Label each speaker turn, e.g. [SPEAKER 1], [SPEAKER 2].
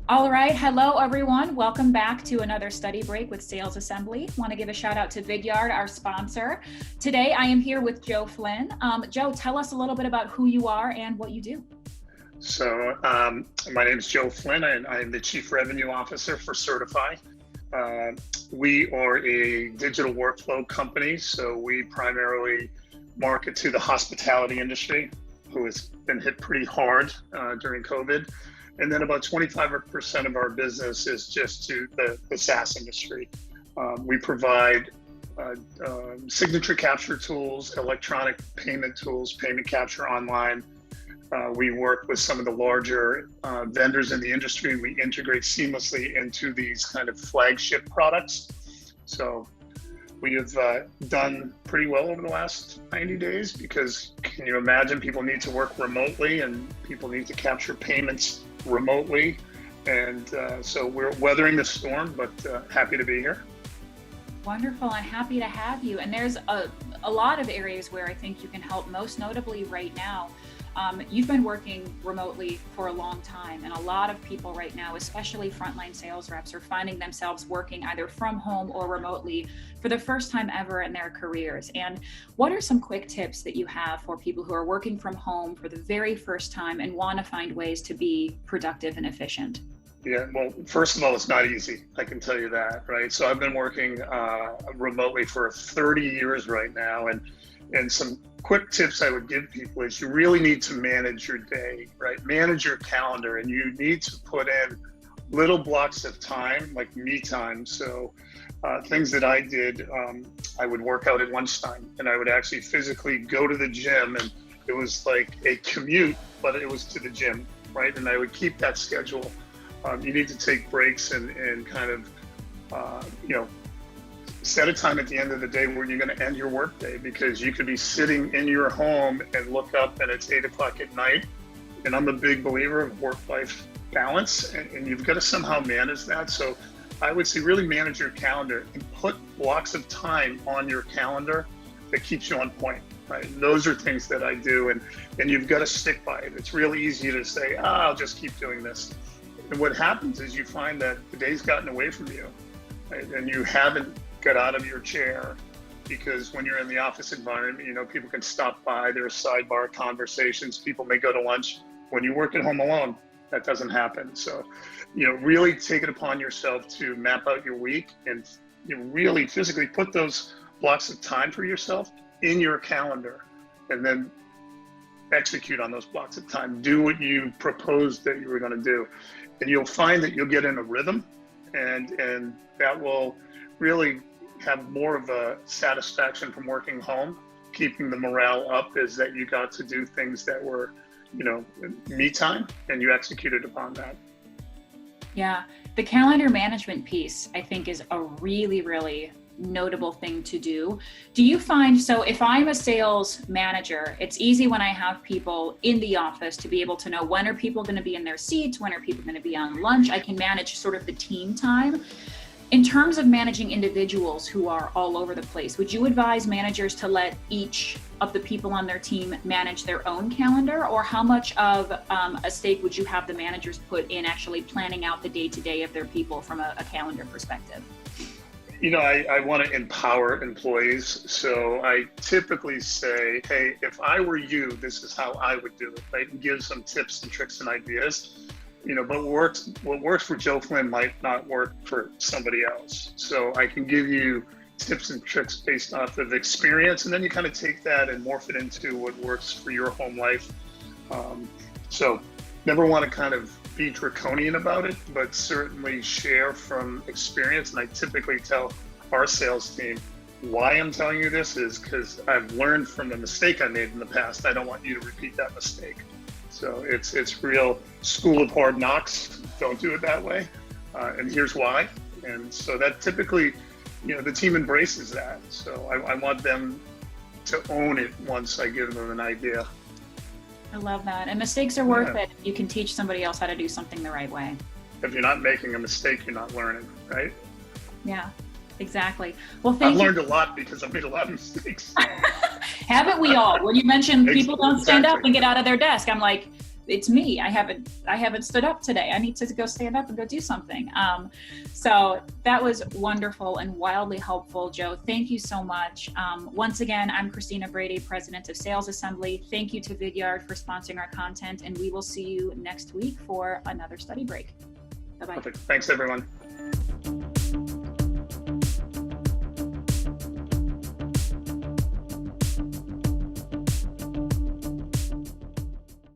[SPEAKER 1] All right. Hello, everyone. Welcome back to another study break with Sales Assembly. Want to give a shout out to Vidyard, our sponsor. Today, I am here with Joe Flynn. Joe, tell us a little bit about who you are and what you do.
[SPEAKER 2] So my name is Joe Flynn, and I'm the Chief Revenue Officer for Certify. We are a digital workflow company, so we primarily market to the hospitality industry, who has been hit pretty hard during COVID. And then about 25% of our business is just to the SaaS industry. We provide signature capture tools, electronic payment tools, payment capture online. We work with some of the larger vendors in the industry, and we integrate seamlessly into these kind of flagship products. So we have done pretty well over the last 90 days because can you imagine people need to work remotely and people need to capture payments remotely. And so we're weathering the storm, but happy to be here.
[SPEAKER 1] Wonderful. I'm happy to have you. And there's a lot of areas where I think you can help, most notably right now. You've been working remotely for a long time, and a lot of people right now, especially frontline sales reps, are finding themselves working either from home or remotely for the first time ever in their careers. And what are some quick tips that you have for people who are working from home for the very first time and want to find ways to be productive and efficient?
[SPEAKER 2] Yeah, well, first of all, it's not easy. I can tell you that, right? So I've been working remotely for 30 years right now, and some quick tips I would give people is you really need to manage your day, right? Manage your calendar, and you need to put in little blocks of time, like me time. So things that I did, I would work out at lunchtime, and I would actually physically go to the gym, and it was like a commute, but it was to the gym, right? And I would keep that schedule. You need to take breaks and kind of, set a time at the end of the day where you're going to end your workday, because you could be sitting in your home and look up and it's 8 o'clock at night. And I'm a big believer of work-life balance, and you've got to somehow manage that. So I would say really manage your calendar and put blocks of time on your calendar that keeps you on point, right? And those are things that I do, and you've got to stick by it. It's really easy to say, I'll just keep doing this. And what happens is you find that the day's gotten away from you, right? And you haven't got out of your chair, because when you're in the office environment, people can stop by, there's sidebar conversations, people may go to lunch. When you work at home alone, that doesn't happen. So, really take it upon yourself to map out your week and really physically put those blocks of time for yourself in your calendar, and then execute on those blocks of time. Do what you proposed that you were going to do. And you'll find that you'll get in a rhythm, and that will really have more of a satisfaction from working home. Keeping the morale up is that you got to do things that were, me time, and you executed upon that.
[SPEAKER 1] Yeah, the calendar management piece, I think, is a really, really notable thing to do. Do you find, so if I'm a sales manager, it's easy when I have people in the office to be able to know when are people going to be in their seats, when are people going to be on lunch. I can manage sort of the team time. In terms of managing individuals who are all over the place, would you advise managers to let each of the people on their team manage their own calendar, or how much of a stake would you have the managers put in actually planning out the day-to-day of their people from a calendar perspective?
[SPEAKER 2] I want to empower employees. So I typically say, hey, if I were you, this is how I would do it, right? And give some tips and tricks and ideas. But what works for Joe Flynn might not work for somebody else. So I can give you tips and tricks based off of experience, and then you kind of take that and morph it into what works for your home life. So never want to kind of be draconian about it, but certainly share from experience. And I typically tell our sales team, why I'm telling you this is because I've learned from a mistake I made in the past. I don't want you to repeat that mistake. So it's real school of hard knocks. Don't do it that way. And here's why. And so that typically, the team embraces that. So I want them to own it once I give them an idea.
[SPEAKER 1] I love that. And mistakes are worth it. You can teach somebody else how to do something the right way.
[SPEAKER 2] If you're not making a mistake, you're not learning, right?
[SPEAKER 1] Yeah, exactly. Well,
[SPEAKER 2] I've learned a lot because I've made a lot of mistakes.
[SPEAKER 1] Haven't we all? When you mentioned people don't stand up and get out of their desk, I'm like, it's me. I haven't stood up today. I need to go stand up and go do something. So that was wonderful and wildly helpful, Joe. Thank you so much. Once again, I'm Christina Brady, President of Sales Assembly. Thank you to Vidyard for sponsoring our content, and we will see you next week for another study break. Bye-bye.
[SPEAKER 2] Perfect. Thanks, everyone.